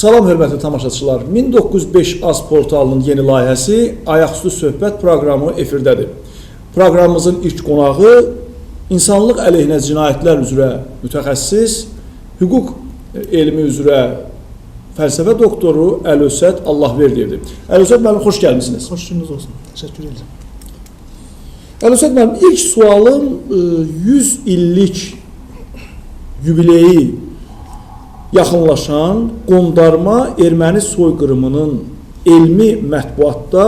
Salam hörmətli tamaşaçılar. 1905 AS portalının yeni layihəsi Ayaqüstü Söhbət proqramı efirdədir. Proqramımızın ilk qonağı insanlıq əleyhinə cinayətlər üzrə mütəxəssis, hüquq elmi üzrə fəlsəfə doktoru Əlövsət Allahverdiyevdir. Əlövsət müəllim, xoş gəlmisiniz. Xoş gününüz olsun. Təşəkkür edirəm. Əlövsət müəllim, ilk sualım 100 illik yubileyi yaxınlaşan qondarma erməni soyqırımının elmi mətbuatda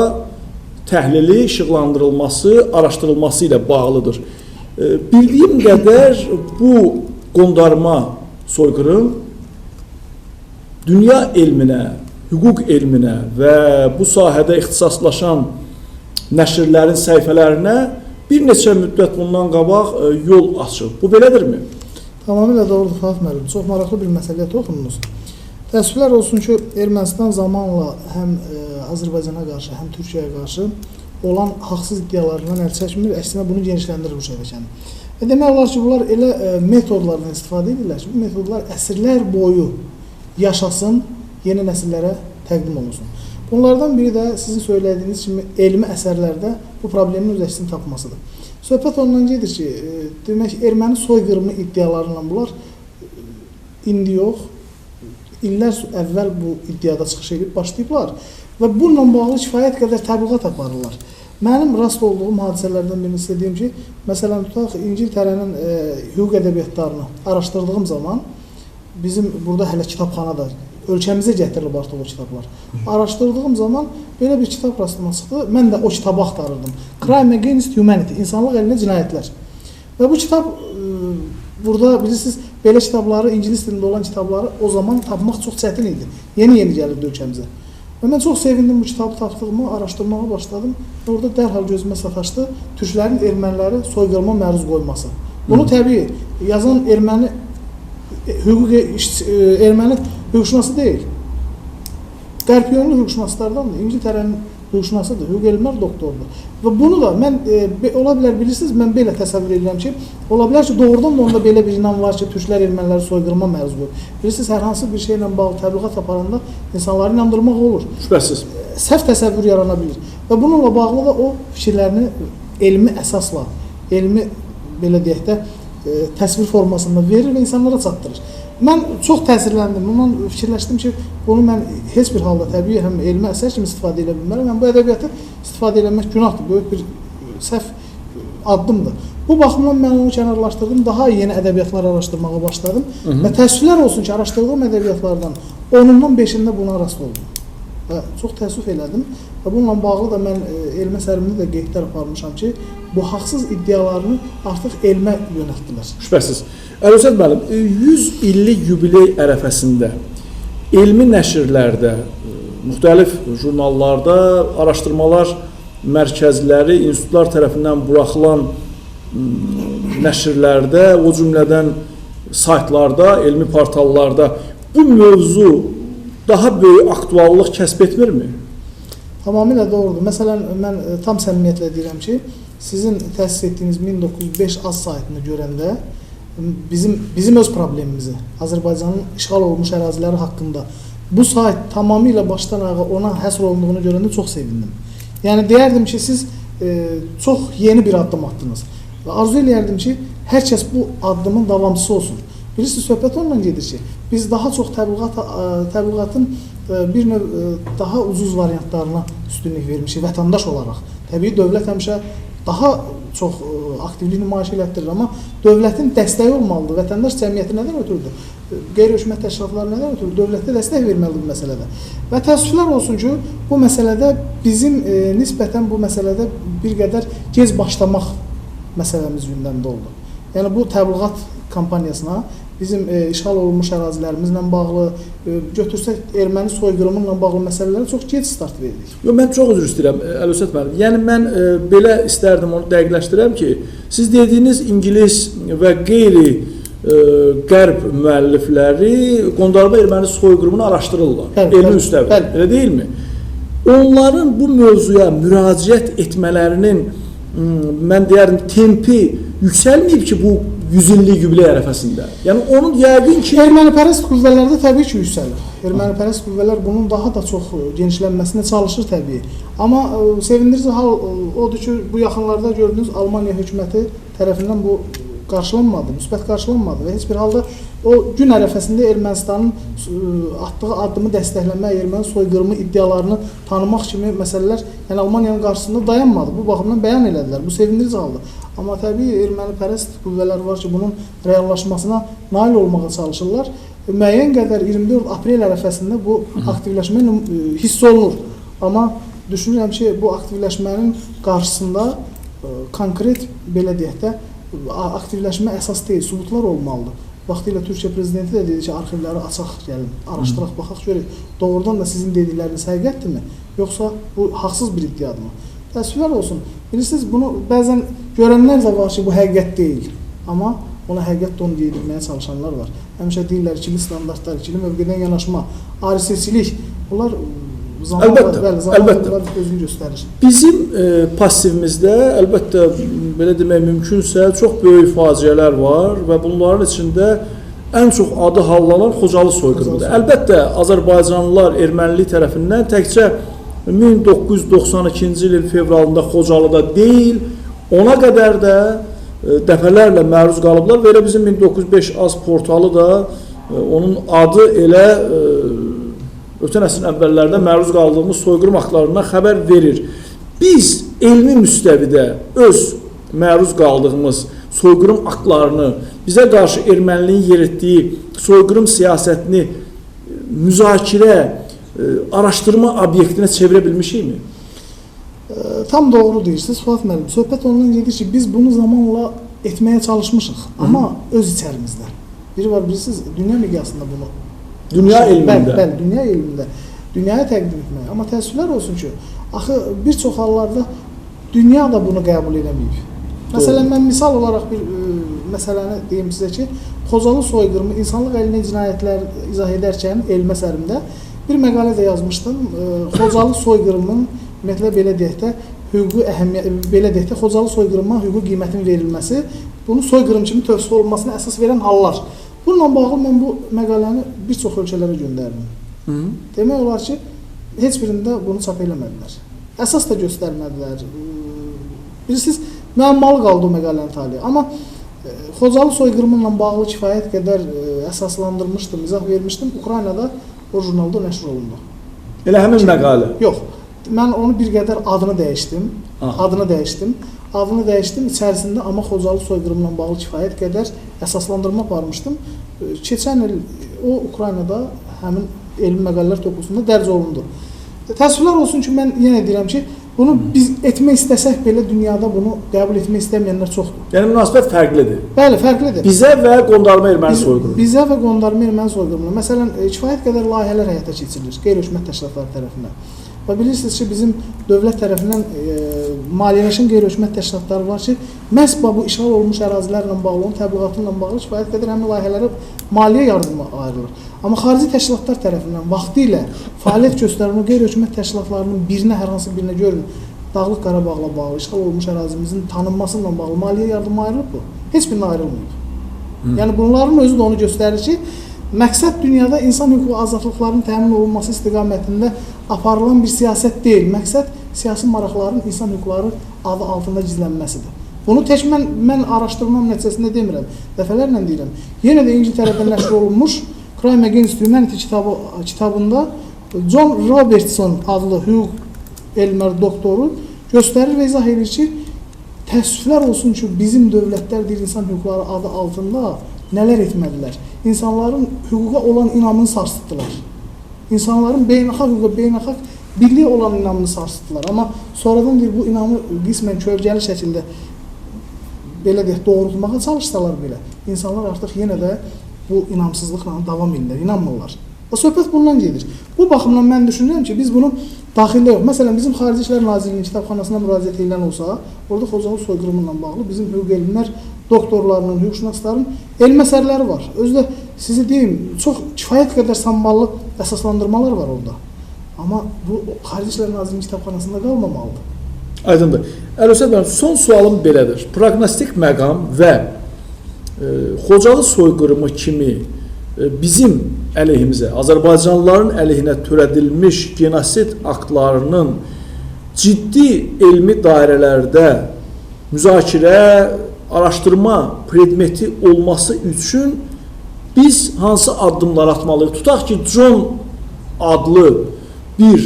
təhlili, işıqlandırılması, araşdırılması ilə bağlıdır. Bildiyim qədər bu qondarma soyqırım dünya elminə, hüquq elminə və bu sahədə ixtisaslaşan nəşrlərin səhifələrinə bir neçə müddət bundan qabaq yol açıb. Bu belədirmi? Tamamilə doğrudur Fuad müəllim. Çox maraqlı bir məsələyə toxundunuz. Təəssüflər olsun ki, Ermənistan zamanla həm Azərbaycana qarşı, həm Türkiyəyə qarşı olan haqsız iddialarından əl çəkmir, əksinə bunu genişləndirir bu şəbəkəni. Və demək olar ki, bunlar elə metodlardan istifadə edirlər ki, bu metodlar əsrlər boyu yaşasın, yeni nəsillərə təqdim olunsun. Bunlardan biri də sizin söylədiyiniz kimi elmi əsərlərdə bu problemin öz əksini tapmasıdır. Söhbət ondan gedir ki, demək erməni soyqırımı iddialarıyla bunlar indi yox, illər əvvəl bu iddiada çıxış edib başlayıblar və bununla bağlı kifayət qədər təbliğat aparırlar. Mənim rast olduğum hadisələrdən birini sizə deyim ki, məsələn, tutaq İngiltərənin hüquq ədəbiyyatlarını araşdırdığım zaman bizim burada hələ kitabxana da ölkəmizə gətirilib artıq o kitablar. Araşdırdığım zaman belə bir kitab rastıma çıxdı. Mən də o kitabı axtarırdım. Crime Against Humanity, insanlıq əlinə cinayətlər. Və bu kitab, burada bilirsiniz, belə kitabları, ingilis dilində olan kitabları o zaman tapmaq çox çətin idi. Yeni-yeni gəlirdi ölkəmizə. Və mən çox sevindim bu kitabı tapdığımı, araşdırmağa başladım. Orada dərhal gözümə sataşdı türklərin erməniləri soyqırıma məruz qoyması. Bunu təbii yazan erməni hüquqşünası deyil. Qərb yönlü hüquqşünaslardandır. İngiltərənin hüquqşünasıdır, hüquq elmlər doktorudur. Və bunu da mən, ola bilər bilirsiniz, mən belə təsəvvür edirəm ki, ola bilər ki, doğrudan da onda belə bir inan var ki, türklər erməniləri soyqırıma məruz qoyur. Bilirsiniz, hər hansı bir şeylə bağlı təbliğat aparanda insanları inandırmaq olur. Şübhəsiz. Səhv təsəvvür yarana bilir. Və bununla bağlı da o fikirlərini elmi əsasla, elmi belə deyək də, təsvir formasında verir və insanlara çatdırır. Mən çox təsirləndim, bundan fikirləşdim ki, bunu mən heç bir halda təbii həm elmi əsər kimi istifadə edə bilmərəm, həm bu ədəbiyyatı istifadə eləmək günahdır, böyük bir səhv addımdır. Bu baxımdan mən onu kənarlaşdırdım, daha yeni ədəbiyyatlar araşdırmağa başladım və təəssüflər olsun ki, araşdırdığım ədəbiyyatlardan 10-undan 5-ində buna rast oldum. Və çox təəssüf elədim və bununla bağlı da mən elmə əsərimdə də qeydlər aparmışam ki, bu haqsız iddialarını artıq elmə yönəltdilər. Şübhəsiz. Əlövsət müəllim, 100 illik yubiley ərəfəsində elmi nəşrlərdə, müxtəlif jurnallarda, araşdırmalar mərkəzləri, institutlar tərəfindən buraxılan nəşrlərdə, o cümlədən saytlarda, elmi portallarda bu mövzu daha böyük aktuallıq kəsb etmirmi? Tamamilə doğrudur. Məsələn, mən tam səmimiyyətlə deyirəm ki, sizin təsis etdiyiniz 1905 AS saytını görəndə bizim öz problemimizi, Azərbaycanın işğal olunmuş əraziləri haqqında bu sayt tamamilə başdan ayağa ona həsr olunduğunu görəndə çox sevindim. Yəni, deyərdim ki, siz çox yeni bir addım atdınız və arzu eləyərdim ki, hər kəs bu addımın davamçısı olsun. Bilirsiniz, söhbət onunla gedir ki, biz daha çox təbliğatın bir növ daha ucuz variantlarına üstünlük vermişik vətəndaş olaraq. Təbii dövlət həmişə daha çox aktivlik nümayiş elətdirir, amma dövlətin dəstəyi olmalıdır. Vətəndaş cəmiyyəti nədən ötürüdür? Qeyri-hökumət təşkilatları nədən ötürüdür? Dövlətdə dəstək verməlidir bu məsələdə. Və təəssüflər olsun ki, bu məsələdə bizim nisbətən bu məsələdə bir qədər gec başlamaq məsələmiz gündəmdə oldu. Yəni, bu təbliğat kampaniyasına bizim işğal olunmuş ərazilərimizlə bağlı, götürsək erməni soyqırımıyla bağlı məsələləri çox gec start verdik. Yox, mən çox üzr istəyirəm, Əlövsət müəllim. Yəni, mən belə istərdim, onu dəqiqləşdirəm ki, siz dediyiniz ingilis və qeyri-qərb müəllifləri qondarma erməni soyqırımını araşdırırlar, elmi üstəvi, elə deyilmi? Onların bu mövzuya müraciət etmələrinin, mən deyərdim, tempi yüksəlməyib ki, bu 100 illik yubiley ərəfəsində. Yəni onun yəqin ki, Ermənipərəst qüvvələrdə təbii ki yüksəlir. Ermənipərəst qüvvələr bunun daha da çox genişlənməsinə çalışır təbii. Amma sevindirici hal odur ki, bu yaxınlarda gördüyünüz Almaniya hökuməti tərəfindən bu qarşılanmadı, müsbət qarşılanmadı və heç bir halda o gün ərəfəsində Ermənistanın atdığı addımı dəstəkləmək, erməni soyqırımı iddialarını tanımaq kimi məsələlər yəni Almaniyanın qarşısında dayanmadı. Bu baxımdan bəyan elədilər. Bu sevindirici haldır. Amma təbii ermənipərəst qüvvələr var ki, bunun reallaşmasına nail olmağa çalışırlar. Müəyyən qədər 24 aprel ərəfəsində bu aktivləşmə hiss olunur. Amma düşünürəm ki, bu aktivləşmənin qarşısında konkret belə deyək də aktivləşmə əsas deyil, sübutlar olmalıdır. Vaxtilə Türkiyə prezidenti də dedi ki, arxivləri açaq, gəlin, araşdıraq, baxaq, görək, doğrudan da sizin dedikləriniz həqiqətdirmi, yoxsa bu haqsız bir iddiadırmı? Təəssüflər olsun. Bilirsiniz, bunu bəzən görənlər də var ki, bu həqiqət deyil. Amma ona həqiqət onu yedirməyə çalışanlar var. Həmişə deyirlər, ikili standartlar, ikili mövqedən yanaşma, ayrı-seçilik, bunlar zamanla özünü göstərir. Bizim passivimizdə, əlbəttə, belə demək mümkünsə, çox böyük faciələr var və bunların içində ən çox adı hallanan Xocalı soyqırımıdır. Əlbəttə, Azərbaycanlılar ermənilik tərəfindən təkcə 1992-ci ilin fevralında Xocalıda deyil, ona qədər də dəfələrlə məruz qalıblar və elə bizim 1905 AZ portalı da onun adı elə ötən əsrin əvvəllərdə məruz qaldığımız soyqırım aktlarından xəbər verir. Biz elmi müstəvidə öz məruz qaldığımız soyqırım aktlarını, bizə qarşı erməniliyin yeritdiyi soyqırım siyasətini müzakirə, araşdırma obyektinə çevirə bilmişikmi? Tam doğru deyirsiniz Fuad müəllim. Söhbət ondan gedir ki, biz bunu zamanla etməyə çalışmışıq. Amma öz içərimizdə. Biri var, bilirsiniz, dünya miqyasında bunu. Dünya elmində. Bəli, dünya elmində. Dünyaya təqdim etmək. Amma təəssüflər olsun ki, axı bir çox hallarda dünya da bunu qəbul edəməyib. Məsələn, mən misal olaraq bir məsələni deyim sizə ki, Xocalı soyqırımı, insanlıq əlinə cinayətlər izah edərkən elmi əsərimdə bir məqalə də yazmışdım. Xocalı soyqırımının, ümumiyyətlə belə deyək də, belə deyək də, Xocalı soyqırımına hüquqi qiymətin verilməsi, bunu soyqırım kimi tövsif olunmasına əsas verən hallar. Bununla bağlı mən bu məqaləni bir çox ölkələrə göndərdim. Demək olar ki, heç birində bunu çap eləmədilər. Əsas da göstərmədilər. Bilirsiniz, müəmmalı qaldı o məqalənin taliyi. Amma Xocalı soyqırımıyla bağlı kifayət qədər əsaslandırmışdım, izah vermişdim. Ukraynada o jurnalda nəşr olundu. Elə həmin məqalə? Yox. Mən onu bir qədər adını dəyişdim. Adını dəyişdim içərisində, amma Xocalı soyqırımıyla bağlı kifayət qədər əsaslandırma aparmışdım. Keçən il o Ukraynada həmin elmi məqalələr toplusunda dərc olundu. Təəssüflər olsun ki, mən yenə deyirəm ki, bunu biz etmək istəsək belə dünyada bunu qəbul etmək istəməyənlər çoxdur. Yəni münasibət fərqlidir. Bəli, fərqlidir. Bizə və qondarma erməni soyqırımı. Bizə və qondarma erməni soyqırımına. Məsələn, kifayət qədər layihələr həyata keçirilir qeyri-hökumət təşkilatları tərəfindən. Və bilirsiniz ki, bizim dövlət tərəfindən maliyyələşən qeyri-hökumət təşkilatları var ki, məhz bu işğal olunmuş ərazilərlə bağlı, onun təbliğatı ilə bağlı kifayət qədər həmin layihələrə maliyyə yardımı ayrılır. Amma xarici təşkilatlar tərəfindən vaxtilə fəaliyyət göstərən o qeyri-hökumət təşkilatlarının birinə, hər hansı birinə görün, Dağlıq Qarabağla bağlı, işğal olmuş ərazimizin tanınması ilə bağlı maliyyə yardımı ayrılıb bu. Heç birinə ayrılmayıb. Yəni bunların özü də onu göstərir ki, məqsəd dünyada insan hüququ azadlıqlarının təmin olunması istiqamətində aparılan bir siyasət deyil. Məqsəd siyasi maraqların insan hüquqları adı altında gizlənməsidir. Bunu tək mən araşdırmam nəticəsində demirəm, dəfələrlə deyirəm. Yenə də İngiltərədə nəşr olunmuş Crime Against Humanity kitabında John Robertson adlı hüquq elmləri doktoru göstərir və izah edir ki, təəssüflər olsun ki, bizim dövlətlər deyil insan hüquqları adı altında nələr etmədilər? İnsanların hüquqa olan inamını sarsıtdılar. İnsanların beynəlxalq hüquqa, beynəlxalq birliyə olan inamını sarsıtdılar. Amma sonradan deyir, bu inamı qismən kölgəli şəkildə belə deyək, doğrultmağa çalışsalar belə, insanlar artıq yenə də bu inamsızlıqla davam edirlər, inanmırlar. Və söhbət bundan gedir. Bu baxımdan mən düşünürəm ki, biz bunu daxildə yox. Məsələn, bizim Xarici İşlər Nazirliyinin kitabxanasına müraciət edilən olsa, orada Xocalı soyqırımı ilə bağlı bizim hüquq elmlər doktorlarının, hüquqşünasların elmi əsərləri var. Özü də sizi deyim, çox kifayət qədər samballı əsaslandırmalar var orada. Amma bu Xarici İşlər Nazirliyinin kitabxanasında qalmamalıdır. Aydındır. Əlövsət bənim, son sualım belədir. Proqnostik məqam və Xocalı soyqırımı kimi bizim əleyhimizə, Azərbaycanlıların əleyhinə törədilmiş genosid aktlarının ciddi elmi dairələrdə müzakirə, araşdırma predmeti olması üçün biz hansı addımlar atmalıyıq? Tutaq ki, John adlı bir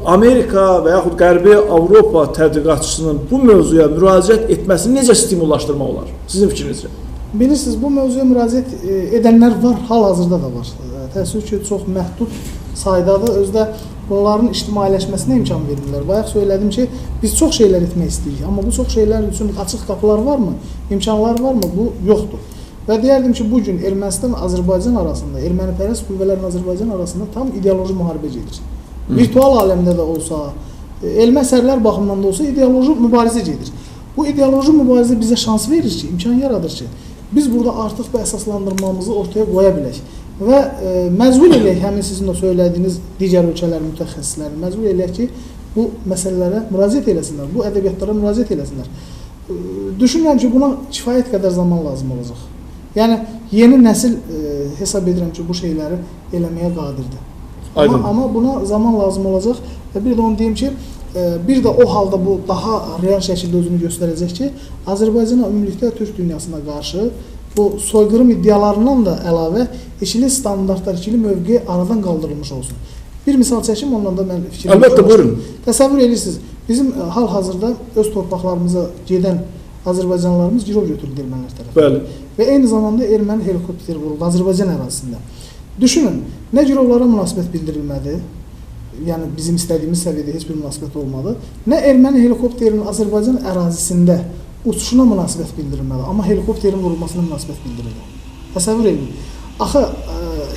Amerika və yaxud Qərbi Avropa tədqiqatçısının bu mövzuya müraciət etməsini necə stimullaşdırmaq olar? Sizin fikrinizcə? Bilirsiniz, bu mövzuya müraciət edənlər var, hal-hazırda da var. Təəssüf ki, çox məhdud saydadır. Özdə bunların ictimailəşməsinə imkan verirlər. Bayaq söylədim ki, biz çox şeylər etmək istəyirik, amma bu çox şeylər üçün açıq qapılar varmı, imkanlar varmı? Bu yoxdur. Və deyərdim ki, bugün Ermənistan-Azərbaycan arasında, ermənipərəst qüvvələrin Azərbaycan arasında tam ideoloji müharibə gedir. Virtual aləmdə də olsa, elmi əsərlər baxımından da olsa ideoloji mübarizə gedir. Bu ideoloji mübarizə bizə şans verir ki, imkan yaradır ki, biz burada artıq bu əsaslandırmamızı ortaya qoya bilək və məcbur eləyək həmin sizin o söylədiyiniz digər ölkələrin mütəxəssislərini məcbur eləyək ki, bu məsələlərə müraciət eləsinlər, bu ədəbiyyatlara müraciət eləsinlər. Düşünürəm ki, buna kifayət qədər zaman lazım olacaq. Yəni, yeni nəsil hesab edirəm ki, bu şeyləri eləməyə qadirdir. Amma buna zaman lazım olacaq və bir də onu deyim ki, bir də o halda bu daha real şəkildə özünü göstərəcək ki, Azərbaycana ümumilikdə Türk dünyasına qarşı bu soyqırım iddialarından da əlavə ikili standartlar, ikili mövqe aradan qaldırılmış olsun. Bir misal çəkim, ondan da mən fikrim. Əlbəttə, buyurun. Təsəvvür edirsiniz, bizim hal-hazırda öz torpaqlarımıza gedən Azərbaycanlılarımız girov götürüldü ermənilər tərəfindən. Bəli. Və eyni zamanda erməni helikopteri vuruldu Azərbaycan ərazisində. Düşünün, nə girovlara münasibət bildirilmədi, yəni bizim istədiyimiz səviyyədə heç bir münasibət olmadı, nə erməni helikopterinin Azərbaycan ərazisində uçuşuna münasibət bildirilmədi, amma helikopterin vurulmasına münasibət bildirildi. Təsəvvür edin. Axı,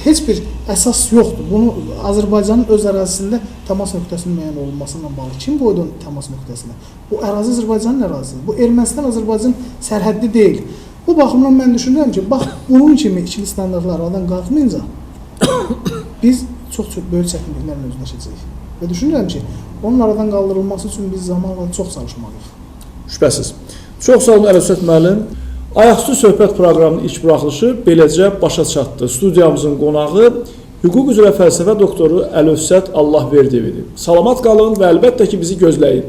heç bir əsas yoxdur. Bunu Azərbaycanın öz ərazisində təmas nöqtəsinin müəyyən olunmasıyla bağlı. Kim qoydu təmas nöqtəsinə? Bu ərazi Azərbaycanın ərazisidir. Bu Ermənistan-Azərbaycan sərhəddi deyil. Bu baxımdan mən düşünürəm ki, bax, bunun kimi ikili standartlar aradan qalxmayınca biz çox böyük çətinliklərlə üzləşəcəyik. Və düşünürəm ki, onun aradan qaldırılması üçün biz zamanla çox çalışmalıyıq. Şübhəsiz. Çox sağ olun Əlövsət müəllim. Ayaqüstü söhbət proqramının ilk buraxılışı beləcə başa çatdı. Studiyamızın qonağı hüquq üzrə fəlsəfə doktoru Əlövsət Allahverdiyevidir. Salamat qalın və əlbəttə ki, bizi gözləyin.